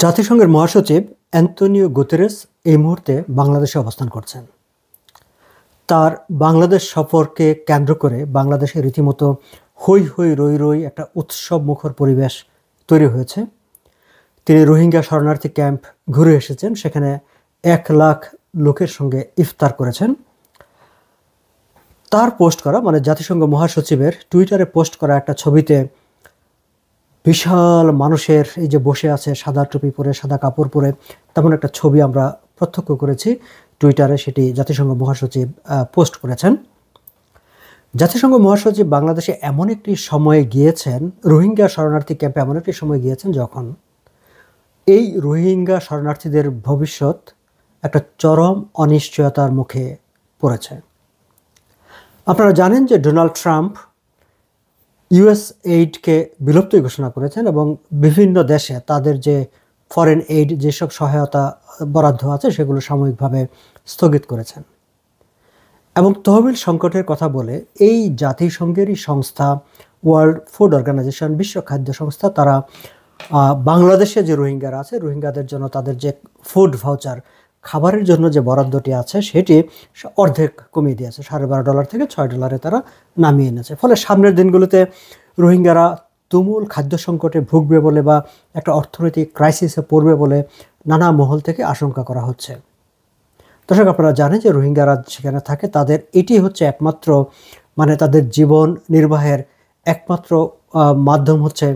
জাতিসংঘের মহাসচিব Antonio Guterres এই মুহূর্তে বাংলাদেশে অবস্থান করছেন। তার বাংলাদেশ সফরকে কেন্দ্র করে বাংলাদেশে রীতিমতো হৈ হৈ রই রই একটা উৎসব মুখর পরিবেশ তৈরি হয়েছে। তিনি রোহিঙ্গা শরণার্থী ক্যাম্প ঘুরে এসেছেন, সেখানে 1 লাখ লোকের সঙ্গে ইফতার করেছেন। তার পোস্ট করা জাতিসংঘ মহাসচিবের টুইটারে পোস্ট করা একটা ছবিতে বিশাল মানুষের এই যে বসে আছে সাদা টুপি পরে, সাদা কাপড় পরে, তেমন একটা ছবি আমরা প্রত্যক্ষ করেছি টুইটারে। সেটি জাতিসংঘ মহাসচিব পোস্ট করেছেন। জাতিসংঘ মহাসচিব বাংলাদেশে এমন একটি সময়ে গিয়েছেন, রোহিঙ্গা শরণার্থী ক্যাম্পে এমন একটি সময় গিয়েছেন যখন এই রোহিঙ্গা শরণার্থীদের ভবিষ্যৎ একটা চরম অনিশ্চয়তার মুখে পড়েছে। আপনারা জানেন যে ডোনাল্ড ট্রাম্প ইউএস এইডকে বিলুপ্ত ঘোষণা করেছেন এবং বিভিন্ন দেশে তাদের যে ফরেন এইড, যেসব সহায়তা বরাদ্দ আছে সেগুলো সাময়িকভাবে স্থগিত করেছেন। এবং তহবিল সংকটের কথা বলে এই জাতিসংঘেরই সংস্থা ওয়ার্ল্ড ফুড অর্গানাইজেশন, বিশ্ব খাদ্য সংস্থা, তারা বাংলাদেশে যে রোহিঙ্গারা আছে, রোহিঙ্গাদের জন্য তাদের যে ফুড ভাউচার, খাবারের জন্য যে বরাদ্দটি আছে সেটি অর্ধেক কমিয়ে দিয়েছে। $12.5 থেকে $6 তারা নামিয়ে এনেছে। ফলে সামনের দিনগুলোতে রোহিঙ্গারা তুমুল খাদ্য সংকটে ভুগবে বলে বা একটা অর্থনৈতিক ক্রাইসিসে পড়বে বলে নানা মহল থেকে আশঙ্কা করা হচ্ছে। দর্শক, আপনারা জানেন যে রোহিঙ্গারা সেখানে থাকে, তাদের এটি হচ্ছে একমাত্র তাদের জীবন নির্বাহের একমাত্র মাধ্যম হচ্ছে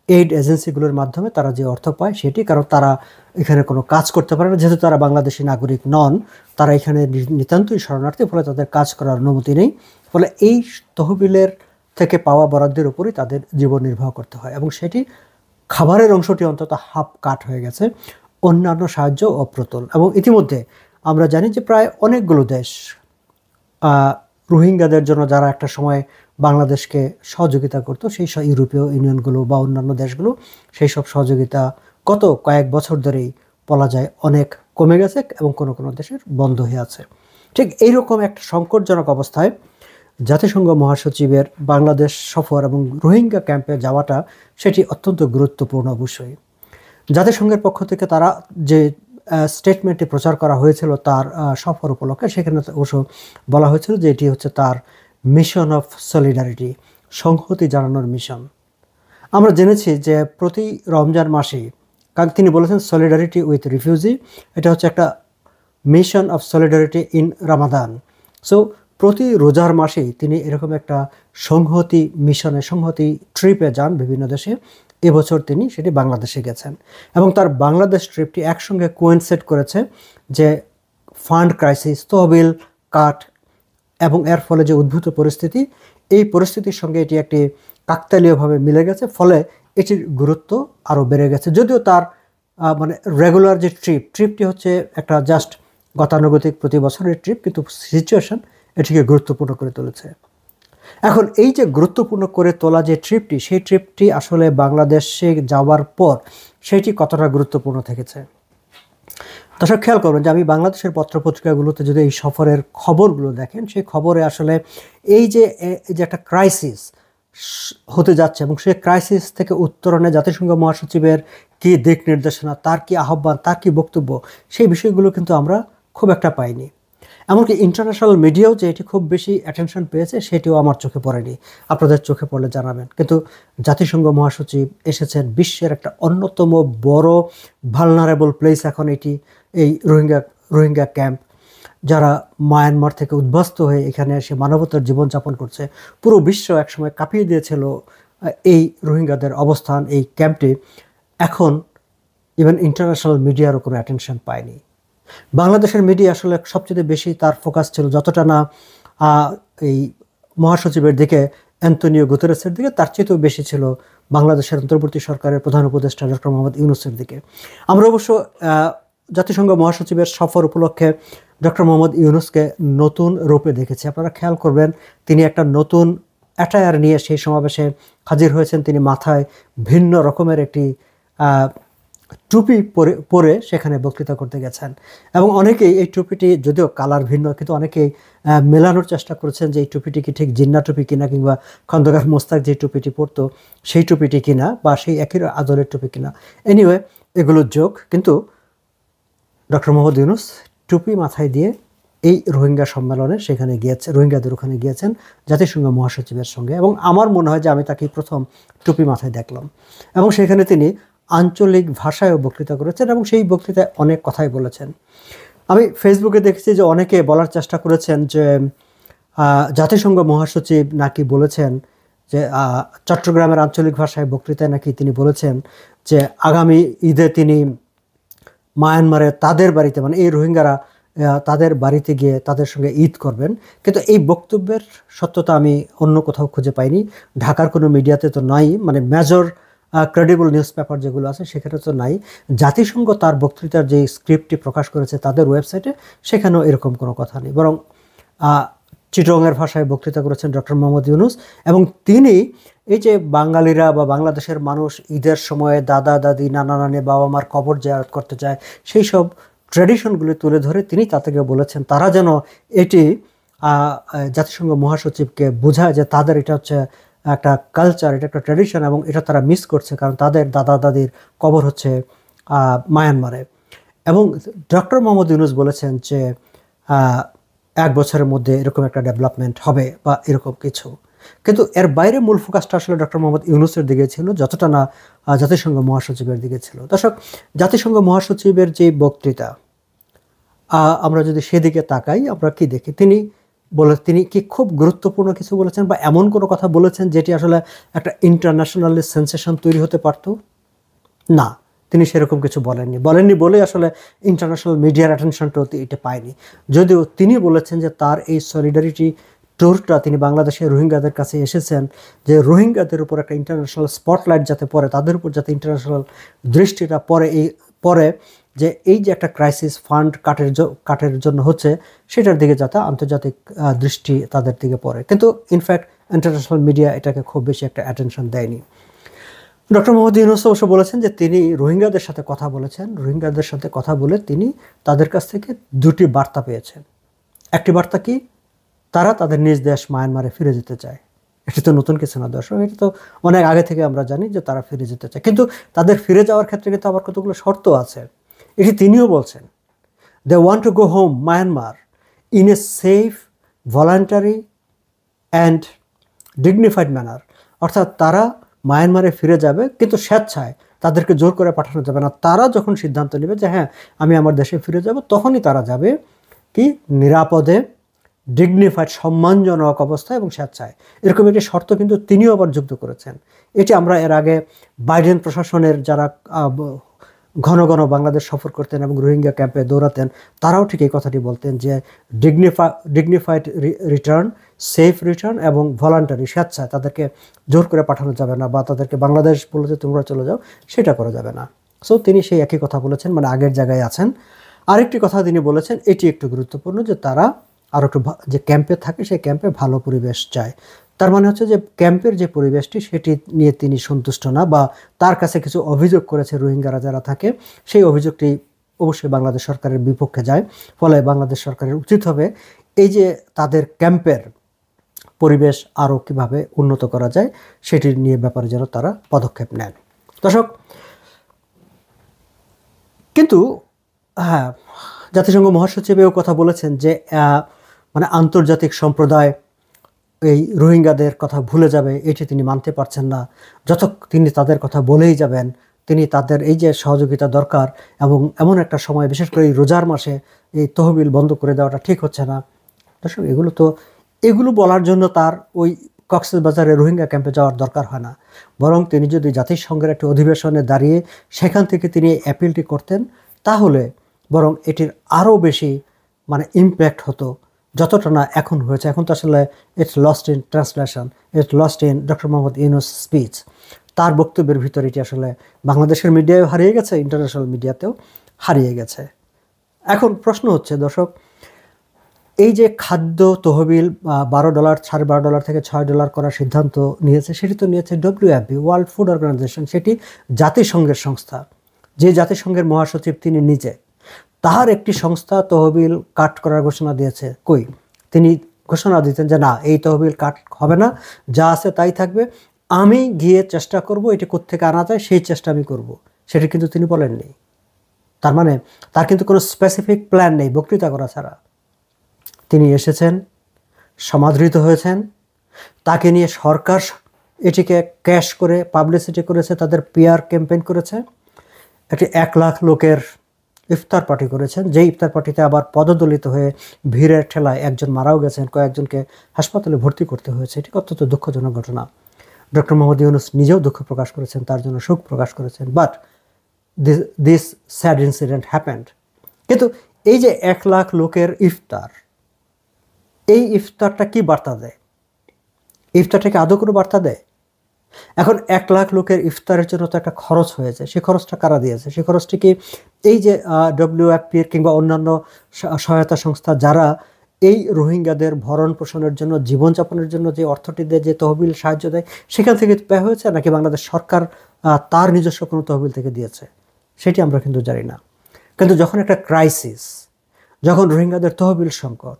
এইড এজেন্সিগুলোর মাধ্যমে তারা যে অর্থ পায় সেটি। কারণ তারা এখানে কোনো কাজ করতে পারে না, যেহেতু তারা বাংলাদেশি নাগরিক নন, তারা এখানে নিতান্তই শরণার্থী, ফলে তাদের কাজ করার অনুমতি নেই। ফলে এই তহবিলের থেকে পাওয়া বরাদ্দের উপরই তাদের জীবন নির্বাহ করতে হয় এবং সেটি খাবারের অংশটি অন্তত হাফ কাট হয়ে গেছে, অন্যান্য সাহায্য অপ্রতুল। এবং ইতিমধ্যে আমরা জানি যে প্রায় অনেকগুলো দেশ রোহিঙ্গাদের জন্য, যারা একটা সময় বাংলাদেশকে সহযোগিতা করতো, সেই সব ইউরোপীয় ইউনিয়নগুলো বা অন্যান্য দেশগুলো সেই সব সহযোগিতা গত কয়েক বছর ধরেই বলা যায় অনেক কমে গেছে এবং কোনো কোনো দেশের বন্ধ হয়ে আছে। ঠিক এইরকম একটা সংকটজনক অবস্থায় জাতিসংঘ মহাসচিবের বাংলাদেশ সফর এবং রোহিঙ্গা ক্যাম্পে যাওয়াটা সেটি অত্যন্ত গুরুত্বপূর্ণ অবশ্যই। জাতিসংঘের পক্ষ থেকে তারা যে স্টেটমেন্টটি প্রচার করা হয়েছিল তার সফর উপলক্ষে, সেখানে অবশ্য বলা হয়েছিল যে এটি হচ্ছে তার মিশন অফ সলিডারিটি, সংহতি জানানোর মিশন। আমরা জেনেছি যে প্রতি রমজান মাসেই তিনি বলেছেন সলিডারিটি উইথ রিফিউজি, এটা হচ্ছে একটা mission of solidarity in Ramadan. So প্রতি রোজার মাসেই তিনি এরকম একটা সংহতি মিশনে, সংহতি ট্রিপে যান বিভিন্ন দেশে। এবছর তিনি সেটি বাংলাদেশে গেছেন এবং তার বাংলাদেশ ট্রিপটি একসঙ্গে কোয়েনসেট করেছে যে ফান্ড ক্রাইসিস, তহবিল কাট এবং এর ফলে যে উদ্ভূত পরিস্থিতি, এই পরিস্থিতির সঙ্গে এটি একটি কাকতালীয়ভাবে মিলে গেছে। ফলে এটির গুরুত্ব আরও বেড়ে গেছে। যদিও তার রেগুলার যে ট্রিপটি হচ্ছে একটা জাস্ট গতানুগতিক প্রতি বছরের ট্রিপ, কিন্তু সিচুয়েশন এটিকে গুরুত্বপূর্ণ করে তুলেছে। এখন এই যে গুরুত্বপূর্ণ করে তোলা যে ট্রিপটি, সেই ট্রিপটি আসলে বাংলাদেশে যাওয়ার পর সেটি কতটা গুরুত্বপূর্ণ থেকেছে। দর্শক, খেয়াল করবেন যে আমি বাংলাদেশের পত্রপত্রিকাগুলোতে যদি এই সফরের খবরগুলো দেখেন, সেই খবরে আসলে এই যে একটা ক্রাইসিস হতে যাচ্ছে এবং সেই ক্রাইসিস থেকে উত্তরণে জাতিসংঘ মহাসচিবের কী দিক নির্দেশনা, তার কি আহ্বান, তার কি বক্তব্য, সেই বিষয়গুলো কিন্তু আমরা খুব একটা পাইনি। এমনকি ইন্টারন্যাশনাল মিডিয়াও যে এটি খুব বেশি অ্যাটেনশন পেয়েছে সেটিও আমার চোখে পড়েনি। আপনাদের চোখে পড়লে জানাবেন। কিন্তু জাতিসংঘ মহাসচিব এসেছেন বিশ্বের একটা অন্যতম বড় ভালনারেবল প্লেস এখন এটি, এই রোহিঙ্গা ক্যাম্প। যারা মায়ানমার থেকে উদ্বাস্ত হয়ে এখানে এসে মানবতার জীবনযাপন করছে, পুরো বিশ্ব একসময় কাঁপিয়ে দিয়েছিল এই রোহিঙ্গাদের অবস্থান এই ক্যাম্পটি। এখন ইভেন ইন্টারন্যাশনাল মিডিয়ারও কোনো অ্যাটেনশন পায়নি। বাংলাদেশের মিডিয়া আসলে সবচেয়ে বেশি তার ফোকাস ছিল, যতটা না এই মহাসচিবের দিকে, অ্যান্তোনিও গুতেরেসের দিকে, তার চেয়েও বেশি ছিল বাংলাদেশের অন্তর্বর্তী সরকারের প্রধান উপদেষ্টা ডক্টর মোহাম্মদ ইউনূসের দিকে। আমরা অবশ্য জাতিসংঘ মহাসচিবের সফর উপলক্ষে ডক্টর মোহাম্মদ ইউনূসকে নতুন রূপে দেখেছি। আপনারা খেয়াল করবেন, তিনি একটা নতুন অ্যাটায়ার নিয়ে সেই সমাবেশে হাজির হয়েছেন। তিনি মাথায় ভিন্ন রকমের একটি টুপি পরে সেখানে বক্তৃতা করতে গেছেন এবং অনেকেই এই টুপিটি, যদিও কালার ভিন্ন, কিন্তু অনেকেই মেলানোর চেষ্টা করেছেন যে এই টুপিটি কি ঠিক জিন্না টুপি কিনা, কিংবা খন্দকার মোস্তাক যে টুপিটি পরতো সেই টুপিটি কিনা, বা সেই একই আদলের টুপি কিনা। এনিওয়ে, এগুলোর যোগ, কিন্তু ডক্টর মোহাম্মদ ইউনূস টুপি মাথায় দিয়ে এই রোহিঙ্গা সম্মেলনে সেখানে গিয়েছে, রোহিঙ্গাদের ওখানে গিয়েছেন জাতিসংঘ মহাসচিবের সঙ্গে, এবং আমার মনে হয় যে আমি তাকে প্রথম টুপি মাথায় দেখলাম, এবং সেখানে তিনি আঞ্চলিক ভাষায়ও বক্তৃতা করেছেন এবং সেই বক্তৃতায় অনেক কথাই বলেছেন। আমি ফেসবুকে দেখেছি যে অনেকে বলার চেষ্টা করেছেন যে জাতিসংঘ মহাসচিব নাকি বলেছেন যে চট্টগ্রামের আঞ্চলিক ভাষায় বক্তৃতায় নাকি তিনি বলেছেন যে আগামী ঈদে তিনি মায়ানমারে তাদের বাড়িতে, মানে এই রোহিঙ্গারা তাদের বাড়িতে গিয়ে তাদের সঙ্গে ঈদ করবেন। কিন্তু এই বক্তব্যের সত্যতা আমি অন্য কোথাও খুঁজে পাইনি, ঢাকার কোনো মিডিয়াতে তো নাই, মানে মেজর ক্রেডিবল নিউজ পেপার যেগুলো আছে সেখানে তো নাই। জাতিসংঘ তার বক্তৃতার যে স্ক্রিপ্টটি প্রকাশ করেছে তাদের ওয়েবসাইটে, সেখানেও এরকম কোনো কথা নেই, বরং চিটংয়ের ভাষায় বক্তৃতা করেছেন ডক্টর মোহাম্মদ ইউনূস, এবং তিনি এই যে বাঙালিরা বা বাংলাদেশের মানুষ ঈদের সময়ে দাদা দাদি নানা নানি বাবা মার কবর জিয়ারত করতে চায়, সেই সব ট্র্যাডিশনগুলি তুলে ধরে তিনি তাদেরকে বলেছেন তারা যেন এটি জাতিসংঘ মহাসচিবকে বোঝায় যে তাদের এটা হচ্ছে একটা কালচার, এটা একটা ট্র্যাডিশন, এবং এটা তারা মিস করছে কারণ তাদের দাদা দাদির কবর হচ্ছে মায়ানমারে। এবং ডক্টর মোহাম্মদ ইউনূস বলেছেন যে 1 বছরের মধ্যে এরকম একটা ডেভেলপমেন্ট হবে বা এরকম কিছু, কিন্তু এর বাইরে মূল ফোকাসটা আসলে ডক্টর মোহাম্মদ ইউনূসের দিকে ছিল, যতটা না জাতিসংঘ মহাসচিবের দিকে ছিল। দর্শক, জাতিসংঘ মহাসচিবের যে বক্তৃতা, আমরা যদি সেদিকে তাকাই আমরা কি দেখি, তিনি কি খুব গুরুত্বপূর্ণ কিছু বলেছেন বা এমন কোনো কথা বলেছেন যেটি আসলে একটা ইন্টারন্যাশনালি সেন্সেশন তৈরি হতে পারত? না, তিনি সেরকম কিছু বলেননি বলে আসলে ইন্টারন্যাশনাল মিডিয়ার অ্যাটেনশনটাও এটা পায়নি। যদিও তিনি বলেছেন যে তার এই সলিডারিটি ট্যুরটা তিনি বাংলাদেশের রোহিঙ্গাদের কাছে এসেছেন যে রোহিঙ্গাদের উপর একটা ইন্টারন্যাশনাল স্পটলাইট যাতে পড়ে, তাদের উপর যাতে ইন্টারন্যাশনাল দৃষ্টিটা পড়ে যে এই যে একটা ক্রাইসিস ফান্ড কাটের জন্য হচ্ছে, সেটার দিকে যাতে আন্তর্জাতিক দৃষ্টি তাদের দিকে পড়ে। কিন্তু ইনফ্যাক্ট ইন্টারন্যাশনাল মিডিয়া এটাকে খুব বেশি একটা অ্যাটেনশন দেয়নি। ডক্টর মোহাম্মদ ইউনূস অবশ্য বলেছেন যে তিনি রোহিঙ্গাদের সাথে কথা বলেছেন, রোহিঙ্গাদের সাথে কথা বলে তিনি তাদের কাছ থেকে 2টি বার্তা পেয়েছেন। একটি বার্তা কি, তারা তাদের নিজ দেশ মায়ানমারে ফিরে যেতে চায়। এটি তো নতুন কিছু না দর্শক, এটা তো অনেক আগে থেকে আমরা জানি যে তারা ফিরে যেতে চায়, কিন্তু তাদের ফিরে যাওয়ার ক্ষেত্রে কিন্তু আবার কতগুলো শর্ত আছে, এটি তিনিও বলছেন। They want to go home Myanmar in a safe, voluntary and dignified manner, অর্থাৎ তারা মায়ানমারে ফিরে যাবে কিন্তু স্বেচ্ছায়, তাদেরকে জোর করে পাঠানো যাবে না। তারা যখন সিদ্ধান্ত নেবে যে হ্যাঁ আমি আমার দেশে ফিরে যাব, তখনই তারা যাবে কি নিরাপদে, ডিগনিফাইড, সম্মানজনক অবস্থায় এবং স্বেচ্ছায়। এরকম একটি শর্ত কিন্তু তিনিও আবার যুক্ত করেছেন। এটি আমরা এর আগে বাইডেন প্রশাসনের যারা ঘন ঘন বাংলাদেশ সফর করতেন এবং রোহিঙ্গা ক্যাম্পে দৌড়াতেন, তারাও ঠিক এই কথাটি বলতেন যে ডিগনিফাইড রিটার্ন, সেফ রিটার্ন এবং ভলান্টারি, স্বেচ্ছায়, তাদেরকে জোর করে পাঠানো যাবে না বা তাদেরকে বাংলাদেশ বলে যে তোমরা চলে যাও সেটা করা যাবে না। সো তিনি সেই একই কথা বলেছেন, মানে আগের জায়গায় আছেন। আরেকটি কথা তিনি বলেছেন, এটি একটু গুরুত্বপূর্ণ, যে তারা আরও একটু যে ক্যাম্পে থাকে সেই ক্যাম্পে ভালো পরিবেশ চায়। তার মানে হচ্ছে যে ক্যাম্পের যে পরিবেশটি সেটি নিয়ে তিনি সন্তুষ্ট না, বা তার কাছে কিছু অভিযোগ করেছে রোহিঙ্গারা যারা থাকে, সেই অভিযোগটি অবশ্যই বাংলাদেশ সরকারের বিপক্ষে যায়। ফলে বাংলাদেশ সরকারের উচিত হবে এই যে তাদের ক্যাম্পের পরিবেশ আরও কীভাবে উন্নত করা যায় সেটি নিয়ে ব্যাপারে যেন তারা পদক্ষেপ নেন। দর্শক, কিন্তু হ্যাঁ, জাতিসংঘ মহাসচিব এও কথা বলেছেন যে মানে আন্তর্জাতিক সম্প্রদায় এই রোহিঙ্গাদের কথা ভুলে যাবে, এটি তিনি মানতে পারছেন না। যত তিনি তাদের কথা বলেই যাবেন, তিনি তাদের এই যে সহযোগিতা দরকার, এবং এমন একটা সময় বিশেষ করে এই রোজার মাসে এই তহবিল বন্ধ করে দেওয়াটা ঠিক হচ্ছে না। দর্শক, এগুলো বলার জন্য তার ওই কক্সবাজারে রোহিঙ্গা ক্যাম্পে যাওয়ার দরকার হয় না, বরং তিনি যদি জাতিসংঘের একটি অধিবেশনে দাঁড়িয়ে সেখান থেকে তিনি অ্যাপিলটি করতেন, তাহলে বরং এটির আরও বেশি মানে ইমপ্যাক্ট হতো, যতটা না এখন হয়েছে। এখন তো আসলে it's lost in translation, it's lost in doctor Mohammad Yunus speech. তার বক্তব্যের ভিতর এটি আসলে বাংলাদেশের মিডিয়ায়ও হারিয়ে গেছে, ইন্টারন্যাশনাল মিডিয়াতেও হারিয়ে গেছে। এখন প্রশ্ন হচ্ছে দর্শক, এই যে খাদ্য তহবিল $12, $12.5 থেকে $6 করার সিদ্ধান্ত নিয়েছে, সেটি তো নিয়েছে WFP, ওয়ার্ল্ড ফুড অর্গানাইজেশন। সেটি জাতিসংঘের সংস্থা, যে জাতিসংঘের মহাসচিব তিনি নিজে, তার একটি সংস্থা তহবিল কাট করার ঘোষণা দিয়েছে। কই, তিনি ঘোষণা দিতেন যে না, এই তহবিল কাট হবে না, যা আছে তাই থাকবে, আমি গিয়ে চেষ্টা করব এটি কোত্থেকে আনা যায় সেই চেষ্টা আমি করব। সেটি কিন্তু তিনি বলেননি। তার মানে তার কিন্তু কোনো স্পেসিফিক প্ল্যান নেই বক্তৃতা করা ছাড়া। তিনি এসেছেন, সমাদৃত হয়েছেন, তাকে নিয়ে সরকার এটিকে ক্যাশ করে পাবলিসিটি করেছে, তাদের পিআর ক্যাম্পেইন করেছে, একটি 1 লাখ লোকের ইফতার পার্টি করেছেন, যেই ইফতার পার্টিতে আবার পদদলিত হয়ে ভিড়ের ঠেলায় একজন মারাও গেছেন, কয়েকজনকে হাসপাতালে ভর্তি করতে হয়েছে। এটি অত্যন্ত দুঃখজনক ঘটনা। ডক্টর মোহাম্মদ ইউনূস নিজেও দুঃখ প্রকাশ করেছেন, তার জন্য শোক প্রকাশ করেছেন। But this sad incident happened. কিন্তু এই যে 1 লাখ লোকের ইফতার, এই ইফতারটা কি বার্তা দেয়? ইফতারটাকে আদৌ কোনো বার্তা দেয়? এখন 1 লাখ লোকের ইফতারের জন্য তো একটা খরচ হয়েছে, সেই খরচটা কারা দিয়েছে? সেই খরচটি কি এই যে WFP কিংবা অন্যান্য সহায়তা সংস্থা যারা এই রোহিঙ্গাদের ভরণ পোষণের জন্য, জীবনযাপনের জন্য যে অর্থটি দেয়, যে তহবিল সাহায্য দেয়, সেখান থেকে ব্যয় হয়েছে, নাকি বাংলাদেশ সরকার তার নিজস্ব কোনো তহবিল থেকে দিয়েছে? সেটি আমরা কিন্তু জানি না। কিন্তু যখন একটা ক্রাইসিস, যখন রোহিঙ্গাদের তহবিল সংকট,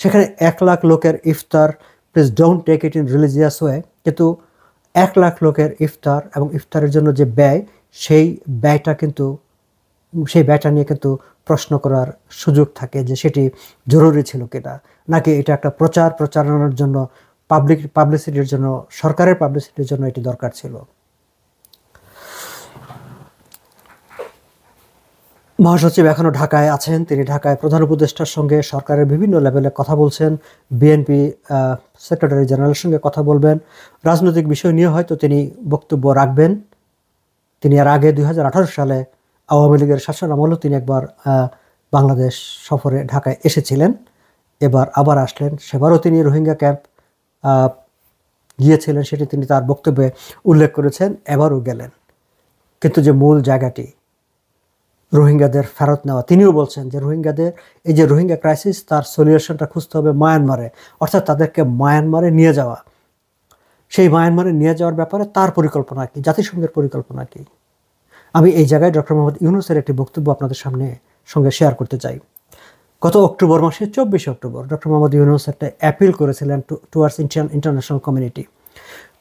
সেখানে 1 লাখ লোকের ইফতার, please don't take it in religious way, কিন্তু 1 লাখ লোকের ইফতার এবং ইফতারের জন্য যে ব্যয়, সেই ব্যয়টা নিয়ে কিন্তু প্রশ্ন করার সুযোগ থাকে যে সেটি জরুরি ছিল কিনা, নাকি এটা একটা প্রচারণার জন্য, পাবলিসিটির জন্য, সরকারের পাবলিসিটির জন্য এটি দরকার ছিল। মহাসচিব এখনও ঢাকায় আছেন। তিনি ঢাকায় প্রধান উপদেষ্টার সঙ্গে সরকারের বিভিন্ন লেভেলে কথা বলছেন, বিএনপি সেক্রেটারি জেনারেলের সঙ্গে কথা বলবেন, রাজনৈতিক বিষয় নিয়ে হয়তো তিনি বক্তব্য রাখবেন। তিনি এর আগে 2018 সালে আওয়ামী লীগের শাসনামলেও তিনি একবার বাংলাদেশ সফরে ঢাকায় এসেছিলেন, এবার আবার আসলেন। সেবারও তিনি রোহিঙ্গা ক্যাম্প গিয়েছিলেন, সেটি তিনি তার বক্তব্যে উল্লেখ করেছেন, এবারও গেলেন। কিন্তু যে মূল জায়গাটি রোহিঙ্গাদের ফেরত নেওয়া, তিনিও বলছেন যে এই যে রোহিঙ্গা ক্রাইসিস, তার সলিউশনটা খুঁজতে হবে মায়ানমারে, অর্থাৎ তাদেরকে মায়ানমারে নিয়ে যাওয়া। সেই মায়ানমারে নিয়ে যাওয়ার ব্যাপারে তার পরিকল্পনা কি, জাতিসংঘের পরিকল্পনা কি? আমি এই জায়গায় ডক্টর মোহাম্মদ ইউনূসের একটি বক্তব্য আপনাদের সঙ্গে শেয়ার করতে চাই। গত অক্টোবর মাসে 24 অক্টোবর ডক্টর মোহাম্মদ ইউনূস একটা অ্যাপিল করেছিলেন টুয়ার্ডস ইন্টারন্যাশনাল কমিউনিটি।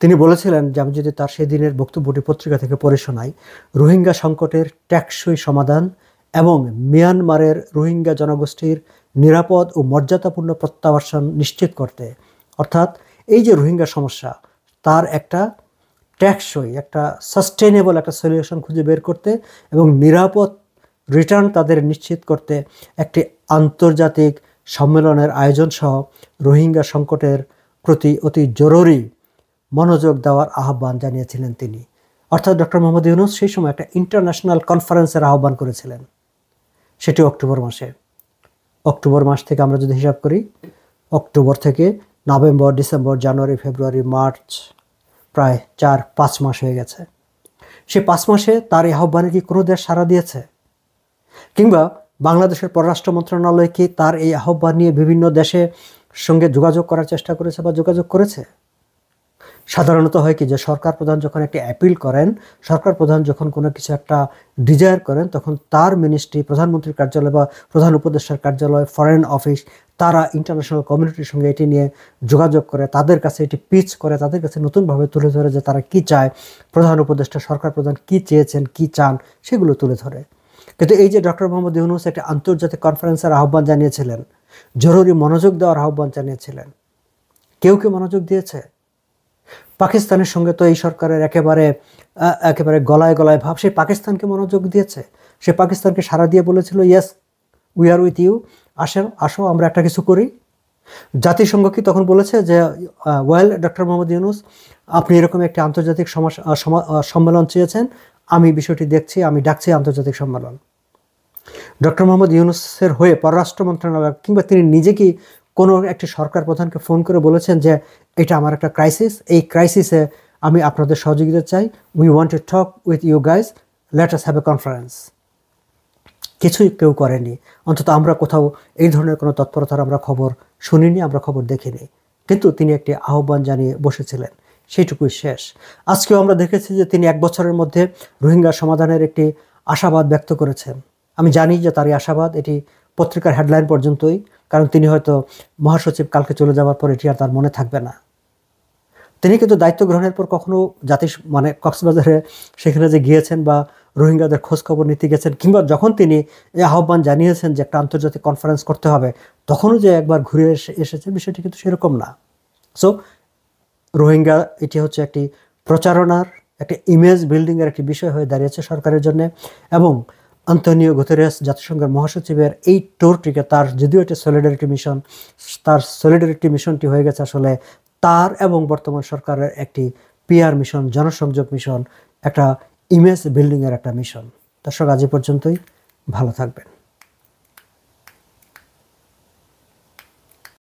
তিনি বলেছিলেন যে, আমি যদি তার সেদিনের বক্তব্যটি পত্রিকা থেকে পড়ে শোনাই, রোহিঙ্গা সংকটের টেকসই সমাধান এবং মিয়ানমারের রোহিঙ্গা জনগোষ্ঠীর নিরাপদ ও মর্যাদাপূর্ণ প্রত্যাবাসন নিশ্চিত করতে, অর্থাৎ এই যে রোহিঙ্গা সমস্যা, তার একটা টেকসই, একটা সাস্টেনেবল একটা সলিউশন খুঁজে বের করতে এবং নিরাপদ রিটার্ন তাদের নিশ্চিত করতে একটি আন্তর্জাতিক সম্মেলনের আয়োজন সহ রোহিঙ্গা সংকটের প্রতি অতি জরুরি মনোযোগ দেওয়ার আহ্বান জানিয়েছিলেন তিনি। অর্থাৎ ডক্টর মোহাম্মদ ইউনূস সেই সময় একটা ইন্টারন্যাশনাল কনফারেন্সের আহ্বান করেছিলেন, সেটি অক্টোবর মাসে। অক্টোবর মাস থেকে আমরা যদি হিসাব করি, অক্টোবর থেকে নভেম্বর, ডিসেম্বর, জানুয়ারি, ফেব্রুয়ারি, মার্চ, প্রায় 4-5 মাস হয়ে গেছে। সেই 5 মাসে তার এই আহ্বানে কি কোনো দেশ সাড়া দিয়েছে? কিংবা বাংলাদেশের পররাষ্ট্র মন্ত্রণালয় কি তার এই আহ্বান নিয়ে বিভিন্ন দেশের সঙ্গে যোগাযোগ করার চেষ্টা করেছে বা যোগাযোগ করেছে? সাধারণত হয় কি যে, সরকার প্রধান যখন একটি অ্যাপিল করেন, সরকার প্রধান যখন কোনো কিছু একটা ডিজায়ার করেন, তখন তার মিনিস্ট্রি, প্রধানমন্ত্রীর কার্যালয় বা প্রধান উপদেষ্টার কার্যালয়, ফরেন অফিস, তারা ইন্টারন্যাশনাল কমিউনিটির সঙ্গে এটি নিয়ে যোগাযোগ করে, তাদের কাছে এটি পিচ করে, তাদের কাছে নতুনভাবে তুলে ধরে যে তারা কি চায়, প্রধান উপদেষ্টা, সরকার প্রধান কি চেয়েছেন, কি চান, সেগুলো তুলে ধরে। কিন্তু এই যে ডক্টর মোহাম্মদ ইউনূস একটি আন্তর্জাতিক কনফারেন্সের আহ্বান জানিয়েছিলেন, জরুরি মনোযোগ দেওয়ার আহ্বান জানিয়েছিলেন, কেউ কি মনোযোগ দিয়েছে? পাকিস্তানের সঙ্গে তো এই সরকারের একেবারে গলায় গলায় ভাব। সেই পাকিস্তানকে মনোযোগ দিয়েছে, সে পাকিস্তানকে সাড়া দিয়ে বলেছিল, yes we are with you, আসো আমরা একটা কিছু করি। জাতিসংঘ কি তখন বলেছে যে, ওয়েল ডক্টর মোহাম্মদ ইউনূস, আপনি এরকম একটি আন্তর্জাতিক সম্মেলন চেয়েছেন, আমি বিষয়টি দেখছি, আমি ডাকছি আন্তর্জাতিক সম্মেলন। ডক্টর মোহাম্মদ ইউনূসের হয়ে পররাষ্ট্র মন্ত্রণালয় কিংবা তিনি নিজে কি কোনো একটি সরকার প্রধানকে ফোন করে বলেছেন যে, এটা আমার একটা ক্রাইসিস, এই ক্রাইসিসে আমি আপনাদের সহযোগিতা চাই, we want to talk with you guys, let us have a conference? কিছুই কেউ করেনি। অন্তত আমরা কোথাও এই ধরনের কোনো তৎপরতার আমরা খবর শুনিনি, আমরা খবর দেখিনি। কিন্তু তিনি একটি আহ্বান জানিয়ে বসেছিলেন, সেইটুকুই শেষ। আজকেও আমরা দেখেছি যে তিনি 1 বছরের মধ্যে রোহিঙ্গা সমাধানের একটি আশাবাদ ব্যক্ত করেছেন। আমি জানি যে তার এই আশাবাদ এটি পত্রিকার হেডলাইন পর্যন্তই, কারণ তিনি হয়তো মহাসচিব কালকে চলে যাওয়ার পর এটি আর তার মনে থাকবে না। তিনি কিন্তু দায়িত্ব গ্রহণের পর কখনো কক্সবাজারে সেখানে যে গিয়েছেন বা রোহিঙ্গাদের খোঁজখবর নিতে গেছেন, কিংবা যখন তিনি এই আহ্বান জানিয়েছেন যে একটা আন্তর্জাতিক কনফারেন্স করতে হবে, তখনও যে একবার ঘুরে এসেছেন, বিষয়টি কিন্তু সেরকম না। সো রোহিঙ্গা এটি হচ্ছে একটি প্রচারণার, একটা ইমেজ বিল্ডিংয়ের একটি বিষয় হয়ে দাঁড়িয়েছে সরকারের জন্য। এবং আন্তোনিও গুতেরেস, জাতিসংঘের মহাসচিবের এই টোরটিকে, তার যদিও এটা সলিডারিটি মিশন, তার সলিডারিটি মিশনটি হয়ে গেছে আসলে তার এবং বর্তমান সরকারের একটি পিআর মিশন, জনসংযোগ মিশন, একটা ইমেজ বিল্ডিংয়ের একটা মিশন। দর্শক, আজ পর্যন্তই, ভালো থাকবেন।